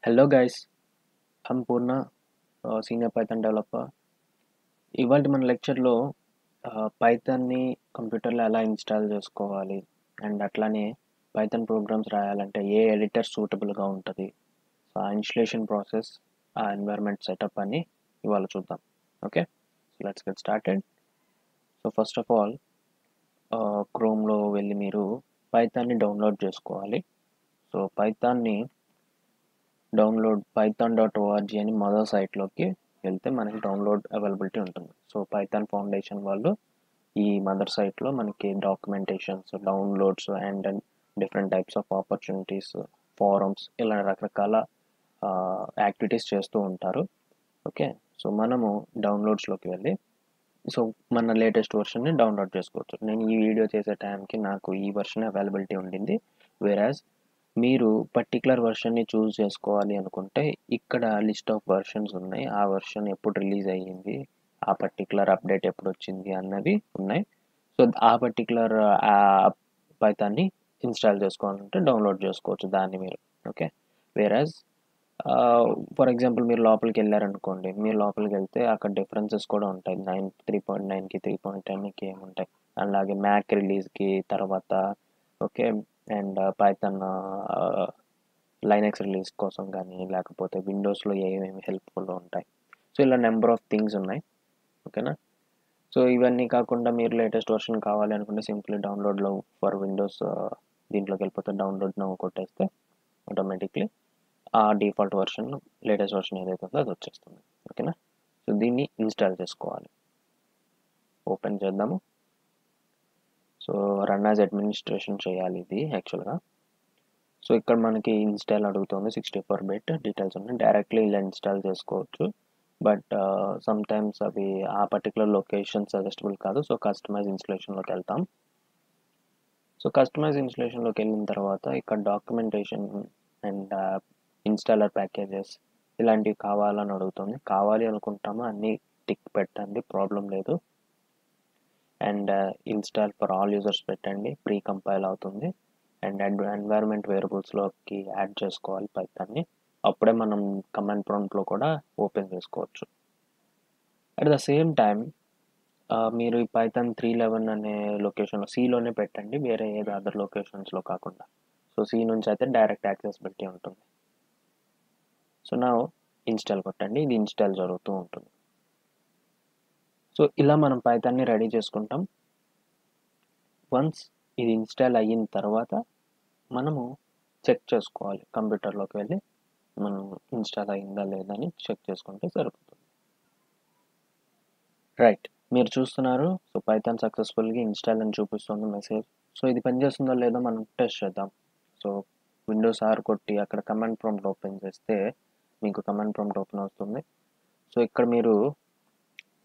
Hello guys, I'm Purna, senior Python developer. ఇవాళ మన లెక్చర్లో పైథాన్ని కంప్యూటర్లో ఎలా ఇన్స్టాల్ చేసుకోవాలి అండ్ అట్లానే పైథాన్ ప్రోగ్రామ్స్ రాయాలంటే ఏ ఎడిటర్ సూటబుల్గా ఉంటుంది. సో ఆ ఇన్స్టలేషన్ ప్రాసెస్, ఆ ఎన్వైర్న్మెంట్ సెటప్ అని ఇవాళ చూద్దాం. Okay, so let's get started. So first of all క్రోమ్లో వెళ్ళి మీరు పైథాన్ని డౌన్లోడ్ చేసుకోవాలి. సో పైథాన్ని డౌన్లోడ్ python.org అని మదర్ సైట్లోకి వెళ్తే మనకి డౌన్లోడ్ అవైలబిలిటీ ఉంటుంది. సో పైథాన్ ఫౌండేషన్ వాళ్ళు ఈ మదర్ సైట్లో మనకి documentations, downloads and different types of opportunities, forms ఇలా రకరకాల యాక్టివిటీస్ చేస్తూ ఉంటారు. ఓకే, సో మనము డౌన్లోడ్స్లోకి వెళ్ళి సో మన లేటెస్ట్ వర్షన్ని డౌన్లోడ్ చేసుకోవచ్చు. నేను ఈ వీడియో చేసే టైంకి నాకు ఈ వర్షన్ అవైలబిలిటీ ఉండింది. వేరాజ్ మీరు పర్టికులర్ వర్షన్ని చూస్ చేసుకోవాలి అనుకుంటే ఇక్కడ లిస్ట్ ఆఫ్ వర్షన్స్ ఉన్నాయి. ఆ వర్షన్ ఎప్పుడు రిలీజ్ అయ్యింది, ఆ పర్టికులర్ అప్డేట్ ఎప్పుడు వచ్చింది అన్నవి ఉన్నాయి. సో ఆ పర్టికులర్ పైథాన్ని ఇన్స్టాల్ చేసుకోవాలంటే డౌన్లోడ్ చేసుకోవచ్చు దాన్ని మీరు. ఓకే, వేరాజ్ ఫర్ ఎగ్జాంపుల్ మీరు లోపలికి వెళ్ళారనుకోండి, మీరు లోపలికి వెళ్తే అక్కడ డిఫరెన్సెస్ కూడా ఉంటాయి. 3.9కి 3.10కి ఏముంటాయి, అలాగే మ్యాక్ రిలీజ్కి తర్వాత. Okay, and Python Linux release కోసం కానీ లేకపోతే విండోస్లో ఏమేమి హెల్ప్ఫుల్ ఉంటాయి. సో ఇలా నెంబర్ ఆఫ్ థింగ్స్ ఉన్నాయి. ఓకేనా, సో ఇవన్నీ కాకుండా మీరు లేటెస్ట్ వర్షన్ కావాలి అనుకుంటే సింప్లీ డౌన్లోడ్లో ఫర్ విండోస్ దీంట్లోకి వెళ్ళిపోతే డౌన్లోడ్ నౌ కొట్టేస్తే ఆటోమేటిక్లీ ఆ డిఫాల్ట్ వర్షన్, లేటెస్ట్ వర్షన్ ఏదైతే ఉందో అది వచ్చేస్తుంది. ఓకేనా, సో దీన్ని ఇన్స్టాల్ చేసుకోవాలి. ఓపెన్ చేద్దాము. సో రన్ యాజ్ అడ్మినిస్ట్రేషన్ చేయాలి ఇది యాక్చువల్గా. సో ఇక్కడ మనకి ఇన్స్టాల్ అడుగుతుంది, 64 బిట్ డీటెయిల్స్ ఉన్నాయి. డైరెక్ట్లీ ఇలా ఇన్స్టాల్ చేసుకోవచ్చు, బట్ సమ్ టైమ్స్ అవి ఆ పర్టికులర్ లొకేషన్ సజెస్టబుల్ కాదు. సో కస్టమైజ్ ఇన్స్టలేషన్లోకి వెళ్తాం. సో కస్టమైజ్ ఇన్స్టలేషన్లోకి వెళ్ళిన తర్వాత ఇక్కడ డాక్యుమెంటేషన్ అండ్ ఇన్స్టాలర్ ప్యాకేజెస్ ఇలాంటివి కావాలని అడుగుతుంది. కావాలి అనుకుంటాము అన్నీ టిక్ పెట్టండి, ప్రాబ్లం లేదు. And install for all users పెట్టండి, ప్రీ కంపైల్ అవుతుంది. అండ్ ఎన్వైర్న్మెంట్ వేరియబుల్స్లోకి యాడ్ చేసుకోవాలి పైథాన్ని. అప్పుడే మనం కమాండ్ ప్రాంప్ట్లో కూడా ఓపెన్ చేసుకోవచ్చు. అట్ ద సేమ్ టైం మీరు ఈ పైథాన్ 3.11 అనే లొకేషన్లో సిలోనే పెట్టండి, వేరే ఏదో అదర్ లొకేషన్స్లో కాకుండా. సో సి నుంచి అయితే డైరెక్ట్ యాక్సెసిబిలిటీ ఉంటుంది. సో నా ఇన్స్టాల్ కొట్టండి, ఇది ఇన్స్టాల్ జరుగుతూ ఉంటుంది. సో ఇలా మనం పైథాన్ని రెడీ చేసుకుంటాం. వన్స్ ఇది ఇన్స్టాల్ అయిన తర్వాత మనము చెక్ చేసుకోవాలి, కంప్యూటర్లోకి వెళ్ళి మనం ఇన్స్టాల్ అయిందా లేదా అని చెక్ చేసుకుంటే సరిపోతుంది. రైట్, మీరు చూస్తున్నారు. సో పైథాన్ సక్సెస్ఫుల్గా ఇన్స్టాల్ అని చూపిస్తుంది మెసేజ్. సో ఇది పనిచేస్తుందో లేదో మనం టెస్ట్ చేద్దాం. సో విండోస్ ఆర్ కొట్టి అక్కడ కమాండ్ ప్రాంప్ట్ ఓపెన్ చేస్తే మీకు కమాండ్ ప్రాంప్ట్ ఓపెన్ అవుతుంది. సో ఇక్కడ మీరు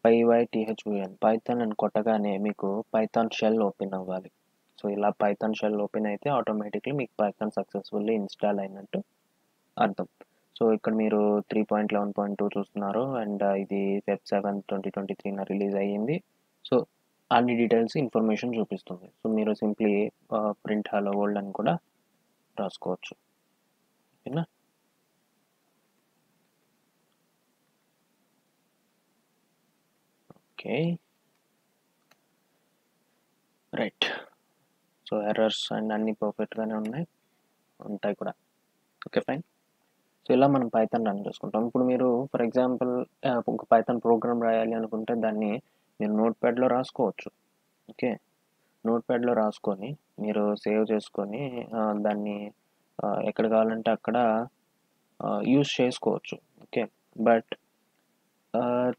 python పైథాన్ అని కొట్టగానే మీకు పైథాన్ షెల్ ఓపెన్ అవ్వాలి. సో ఇలా పైథాన్ షెల్ ఓపెన్ అయితే ఆటోమేటిక్లీ మీకు పైథాన్ సక్సెస్ఫుల్లీ ఇన్స్టాల్ అయినట్టు అర్థం. సో ఇక్కడ మీరు 3.11.2 చూస్తున్నారు అండ్ ఇది Feb 7, 2023 రిలీజ్ అయ్యింది. సో అన్ని డీటెయిల్స్ ఇన్ఫర్మేషన్ చూపిస్తుంది. సో మీరు సింప్లీ ప్రింట్ హలో వరల్డ్ అని కూడా రాసుకోవచ్చు. ఓకేనా, okay right. So errors and అన్నీ పర్ఫెక్ట్గానే ఉంటాయి కూడా. Okay fine. సో ఇలా మనం పైథాన్ రన్ చేసుకుంటాం. ఇప్పుడు మీరు ఫర్ ఎగ్జాంపుల్ ఒక పైథాన్ ప్రోగ్రామ్ రాయాలి అనుకుంటే దాన్ని మీరు నోట్ ప్యాడ్లో రాసుకోవచ్చు. ఓకే, నోట్ ప్యాడ్లో రాసుకొని మీరు సేవ్ చేసుకొని దాన్ని ఎక్కడ కావాలంటే అక్కడ యూస్ చేసుకోవచ్చు. ఓకే, బట్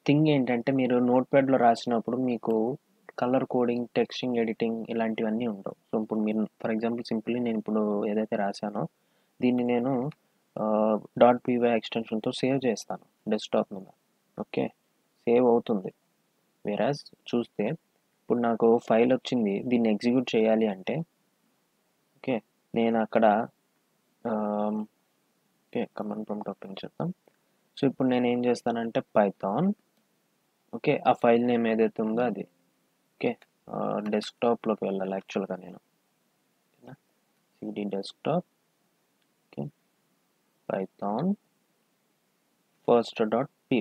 థింగ్ ఏంటంటే మీరు నోట్ ప్యాడ్లో రాసినప్పుడు మీకు కలర్ కోడింగ్, టెక్స్టింగ్, ఎడిటింగ్ ఇలాంటివన్నీ ఉండవు. సో ఇప్పుడు మీరు ఫర్ ఎగ్జాంపుల్ సింపుల్లీ నేను ఇప్పుడు ఏదైతే రాశానో దీన్ని నేను .py ఎక్స్టెన్షన్తో సేవ్ చేస్తాను డెస్క్టాప్ మీద. ఓకే, సేవ్ అవుతుంది. వేరాజ్ చూస్తే ఇప్పుడు నాకు ఫైల్ వచ్చింది, దీన్ని ఎగ్జిక్యూట్ చేయాలి అంటే ఓకే నేను అక్కడ ఓకే కమాండ్ ప్రాంప్ట్ ఓపెన్ చేద్దాం. సో ఇప్పుడు నేను ఏం చేస్తానంటే పైథాన్, ఓకే ఆ ఫైల్ నేమ్ ఏదైతే ఉందో అది ఓకే డెస్క్టాప్లోకి వెళ్ళాలి యాక్చువల్గా నేను. ఓకేనా, CD desktop, okay Python first.py.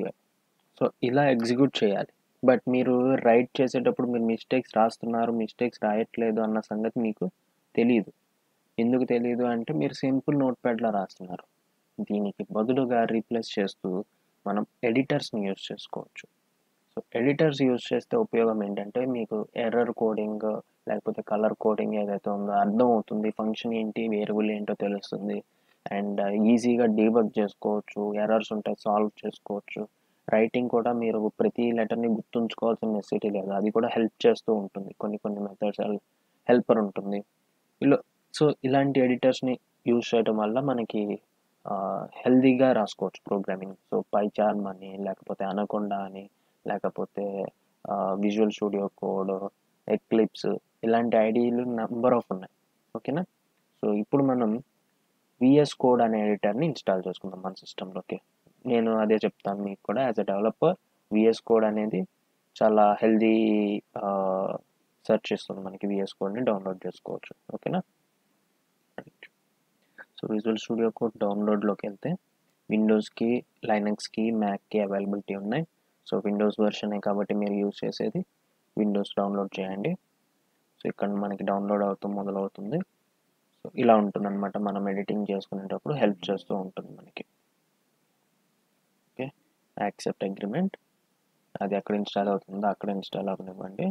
So ఇలా ఎగ్జిక్యూట్ చేయాలి. బట్ మీరు రైట్ చేసేటప్పుడు మీరు మిస్టేక్స్ రాస్తున్నారు, మిస్టేక్స్ రాయట్లేదు అన్న సంగతి మీకు తెలీదు. ఎందుకు తెలీదు అంటే మీరు సింపుల్ నోట్ ప్యాడ్లో రాస్తున్నారు. దీనికి బదులుగా రీప్లేస్ చేస్తూ మనం ఎడిటర్స్ని యూజ్ చేసుకోవచ్చు. సో ఎడిటర్స్ యూజ్ చేస్తే ఉపయోగం ఏంటంటే మీకు ఎర్రర్ కోడింగ్ లేకపోతే కలర్ కోడింగ్ ఏదైతే ఉందో అర్థం అవుతుంది, ఫంక్షన్ ఏంటి, వేరియబుల్ ఏంటో తెలుస్తుంది, అండ్ ఈజీగా డీబగ్ చేసుకోవచ్చు, ఎర్రర్స్ ఉంటే సాల్వ్ చేసుకోవచ్చు. రైటింగ్ కూడా మీరు ప్రతి లెటర్ని గుర్తుంచుకోవాల్సిన నెసెసిటీ లేదు, అది కూడా హెల్ప్ చేస్తూ ఉంటుంది. కొన్ని మెథడ్స్ హెల్పర్ ఉంటుంది ఇలా. సో ఇలాంటి ఎడిటర్స్ని యూజ్ చేయడం వల్ల మనకి హెల్దీగా రాసుకోవచ్చు ప్రోగ్రామింగ్. సో పైచార్మ్ అని, లేకపోతే అనకొండా అని, లేకపోతే విజువల్ స్టూడియో కోడ్, ఎక్లిప్స్, ఇలాంటి ఐడియాలు నెంబర్ ఆఫ్ ఉన్నాయి. ఓకేనా. సో ఇప్పుడు మనం విఎస్ కోడ్ అనే ఎడిటర్ని ఇన్స్టాల్ చేసుకుందాం మన సిస్టంలోకి. నేను అదే చెప్తాను మీకు కూడా. As a developer VS code అనేది చాలా హెల్దీ సెర్చ్ ఇస్తుంది మనకి. విఎస్ కోడ్ని డౌన్లోడ్ చేసుకోవచ్చు. ఓకేనా. సో విజువల్ స్టూడియో కోడ్ డౌన్లోడ్లోకి వెళ్తే విండోస్కి, లైనక్స్కి, మ్యాక్కి అవైలబిలిటీ ఉన్నాయి. సో విండోస్ వెర్షనే కాబట్టి మీరు యూజ్ చేసేది విండోస్ డౌన్లోడ్ చేయండి. సో ఇక్కడ మనకి డౌన్లోడ్ మొదలవుతుంది. సో ఇలా ఉంటుంది అనమాట. మనం ఎడిటింగ్ చేసుకునేటప్పుడు హెల్ప్ చేస్తూ ఉంటుంది మనకి. ఓకే, యాక్సెప్ట్ అగ్రిమెంట్, అది ఎక్కడ ఇన్స్టాల్ అవుతుందో అక్కడ ఇన్స్టాల్ అవ్వనివ్వండి.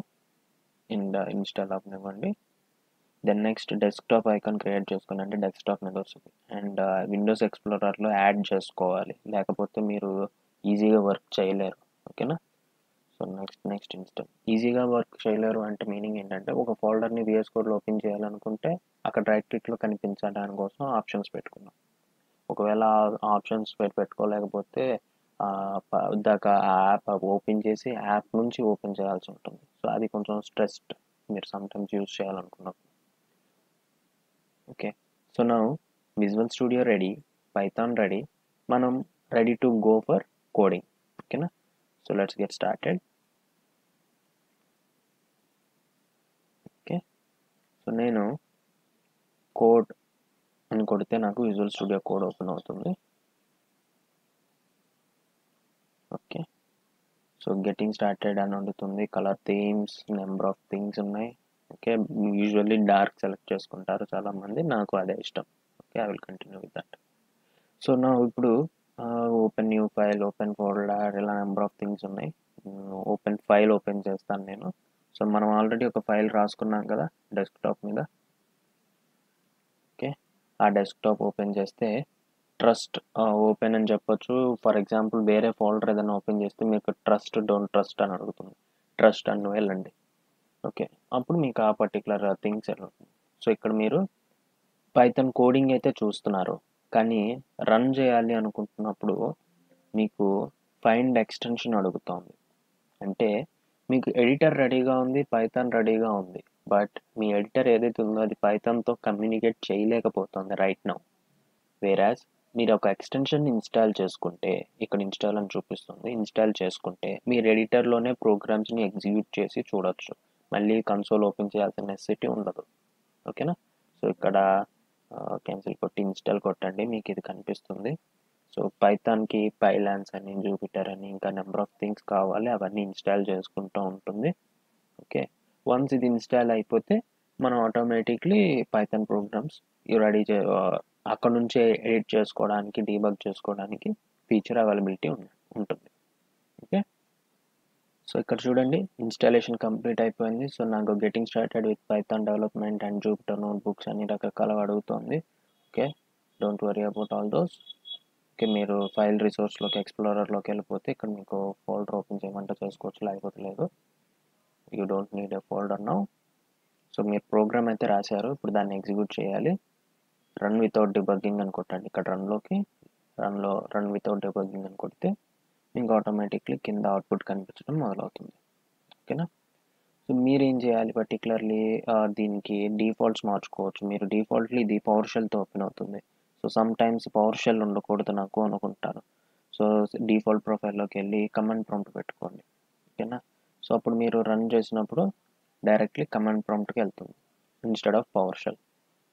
Then next desktop icon create చేసుకుని అంటే డెస్క్టాప్ మీద వస్తుంది. అండ్ విండోస్ ఎక్స్ప్లోరర్లో యాడ్ చేసుకోవాలి, లేకపోతే మీరు ఈజీగా వర్క్ చేయలేరు. ఓకేనా. So next install. ఈజీగా వర్క్ చేయలేరు అంటే మీనింగ్ ఏంటంటే ఒక ఫోల్డర్ని విఎస్ కోడ్లో ఓపెన్ చేయాలనుకుంటే అక్కడ రైట్ క్లిక్లో కనిపించడానికి కోసం ఆప్షన్స్ పెట్టుకున్నాం. ఒకవేళ ఆప్షన్స్ పెట్టుకోలేకపోతే దాకా ఆ యాప్ ఓపెన్ చేసి యాప్ నుంచి ఓపెన్ చేయాల్సి ఉంటుంది. సో అది కొంచెం స్ట్రెస్డ్ మీరు సమ్టైమ్స్ యూజ్ చేయాలనుకున్నప్పుడు. Okay, so now visual studio ready, Python ready, మనం ready to go for coding. ఓకేనా. So let's get started. Okay, so నేను కోడ్ అని కొడితే నాకు విజువల్ స్టూడియో కోడ్ ఓపెన్ అవుతుంది. ఓకే, సో గెటింగ్ స్టార్టెడ్ అని ఉంటుంది. Colour themes, number of things ఉన్నాయి. ఓకే, యూజువల్లీ డార్క్ సెలెక్ట్ చేసుకుంటారు చాలామంది, నాకు అదే ఇష్టం. Okay, I will continue with that. So నా ఇప్పుడు open new file, open folder, ఇలా నెంబర్ ఆఫ్ థింగ్స్ ఉన్నాయి. ఓపెన్ ఫైల్ ఓపెన్ చేస్తాను నేను. సో మనం ఆల్రెడీ ఒక ఫైల్ రాసుకున్నాం కదా డెస్క్టాప్ మీద. ఓకే, ఆ డెస్క్టాప్ ఓపెన్ చేస్తే ట్రస్ట్ ఓపెన్ అని చెప్పొచ్చు. ఫర్ ఎగ్జాంపుల్ వేరే ఫోల్డర్ ఏదైనా ఓపెన్ చేస్తే మీకు ట్రస్ట్, డోంట్ ట్రస్ట్ అని అడుగుతుంది. ట్రస్ట్ అని వెళ్ళండి. ఓకే, అప్పుడు మీకు ఆ పర్టికులర్ థింగ్స్ వెళ్ళండి. సో ఇక్కడ మీరు పైథాన్ కోడింగ్ అయితే చూస్తున్నారు, కానీ రన్ చేయాలి అనుకుంటున్నప్పుడు మీకు ఫైండ్ ఎక్స్టెన్షన్ అడుగుతుంది. అంటే మీకు ఎడిటర్ రెడీగా ఉంది, పైథాన్ రెడీగా ఉంది, బట్ మీ ఎడిటర్ ఏదైతే ఉందో అది పైథాన్తో కమ్యూనికేట్ చేయలేకపోతుంది రైట్ నౌ. వేరాజ్ మీరు ఒక ఎక్స్టెన్షన్ ఇన్స్టాల్ చేసుకుంటే, ఇక్కడ ఇన్స్టాల్ అని చూపిస్తుంది, ఇన్స్టాల్ చేసుకుంటే మీరు ఎడిటర్లోనే ప్రోగ్రామ్స్ని ఎగ్జిక్యూట్ చేసి చూడొచ్చు. మళ్ళీ కన్సోల్ ఓపెన్ చేయాల్సిన నెసెసిటీ ఉండదు. ఓకేనా. సో ఇక్కడ క్యాన్సిల్ కొట్టి ఇన్స్టాల్ కొట్టండి, మీకు ఇది కనిపిస్తుంది. సో పైథాన్కి పైలాన్స్ అని, జూపిటర్ అని, ఇంకా నెంబర్ ఆఫ్ థింగ్స్ కావాలి, అవన్నీ ఇన్స్టాల్ చేసుకుంటూ ఉంటుంది. ఓకే, వన్స్ ఇది ఇన్స్టాల్ అయిపోతే మనం ఆటోమేటిక్లీ పైథాన్ ప్రోగ్రామ్స్ రెడీ అక్కడ నుంచే ఎడిట్ చేసుకోవడానికి, డీబగ్ చేసుకోవడానికి ఫీచర్ అవైలబిలిటీ ఉంటుంది. ఓకే, సో ఇక్కడ చూడండి ఇన్స్టాలేషన్ కంప్లీట్ అయిపోయింది. సో నాకు getting started with Python development and Jupiter notebooks అన్ని రకరకాలుగా అడుగుతుంది. Okay, don't worry about all those. Okay, మీరు ఫైల్ రిసోర్స్లోకి, ఎక్స్ప్లోరర్లోకి వెళ్ళిపోతే ఇక్కడ మీకు ఫోల్డర్ ఓపెన్ చేయమంటే చేసుకోవచ్చు, లేకపోతే లేదు. You don't need a folder now. So మీరు ప్రోగ్రామ్ అయితే రాశారు, ఇప్పుడు దాన్ని ఎగ్జిక్యూట్ చేయాలి. రన్ వితౌట్ డిబగ్గింగ్ అని కొట్టండి. ఇక్కడ రన్ వితౌట్ డిబగ్గింగ్ అని కొడితే మీకు ఆటోమేటిక్లీ కింద అవుట్పుట్ కనిపించడం మొదలవుతుంది. ఓకేనా. సో మీరు ఏం చేయాలి, పర్టికులర్లీ దీనికి డిఫాల్ట్స్ మార్చుకోవచ్చు. మీరు డిఫాల్ట్లీ ఇది పవర్ షెల్తో ఓపెన్ అవుతుంది. So sometimes power shell ఉండకూడదు నాకు అనుకుంటారు. సో డిఫాల్ట్ ప్రొఫైల్లోకి వెళ్ళి కమాండ్ ప్రాంప్ట్ పెట్టుకోండి. ఓకేనా. సో అప్పుడు మీరు రన్ చేసినప్పుడు డైరెక్ట్లీ కమాండ్ ప్రాంప్ట్కి వెళ్తుంది instead of power shell.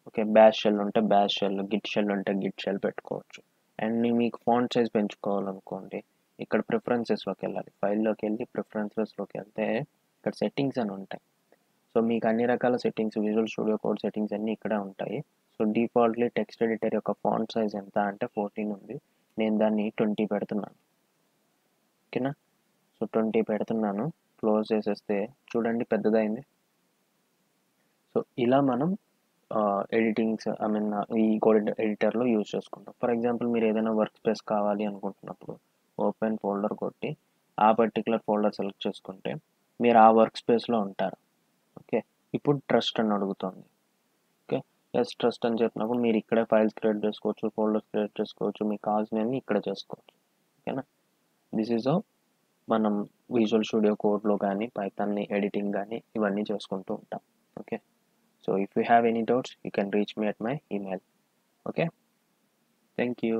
Okay, bash shell ఉంటే బ్యాష్ షెల్, గిట్ షెల్ ఉంటే గిట్ షెల్ పెట్టుకోవచ్చు. అండ్ మీకు ఫాంట్ సైజ్ పెంచుకోవాలనుకోండి, ఇక్కడ ప్రిఫరెన్సెస్లోకి వెళ్ళాలి. ఫైల్లోకి వెళ్ళి ప్రిఫరెన్సెస్లోకి వెళ్తే ఇక్కడ సెట్టింగ్స్ అని ఉంటాయి. సో మీకు అన్ని రకాల settings, visual studio code settings అన్నీ ఇక్కడే ఉంటాయి. సో డిఫాల్ట్లీ టెక్స్ట్ ఎడిటర్ యొక్క ఫాంట్ సైజ్ ఎంత అంటే 14 ఉంది. నేను దాన్ని 20 పెడుతున్నాను. ఓకేనా? సో 20 పెడుతున్నాను. క్లోజ్ చేసేస్తే చూడండి పెద్దదైంది. సో ఇలా మనం ఎడిటింగ్స్ ఈ కోడ్ ఎడిటర్లో యూజ్ చేసుకుంటాం. ఫర్ ఎగ్జాంపుల్ మీరు ఏదైనా వర్క్ స్పేస్ కావాలి అనుకుంటున్నప్పుడు ఓపెన్ ఫోల్డర్ కొట్టి ఆ పర్టికులర్ ఫోల్డర్ సెలెక్ట్ చేసుకుంటే మీరు ఆ వర్క్ స్పేస్లో ఉంటారు. ఓకే, ఇప్పుడు ట్రస్ట్ అని అడుగుతుంది. ఓకే, ఎస్ ట్రస్ట్ అని చెప్పినప్పుడు మీరు ఇక్కడే ఫైల్స్ క్రియేట్ చేసుకోవచ్చు, ఫోల్డర్స్ క్రియేట్ చేసుకోవచ్చు, మీకు కావాల్సినవన్నీ ఇక్కడే చేసుకోవచ్చు. ఓకేనా? దిస్ ఈజ్ మనం విజువల్ స్టూడియో కోడ్లో కానీ పైథాన్ని ఎడిటింగ్ కానీ ఇవన్నీ చేసుకుంటూ ఉంటాం. Okay, so if you have any doubts you can reach me at my email. Okay, thank you.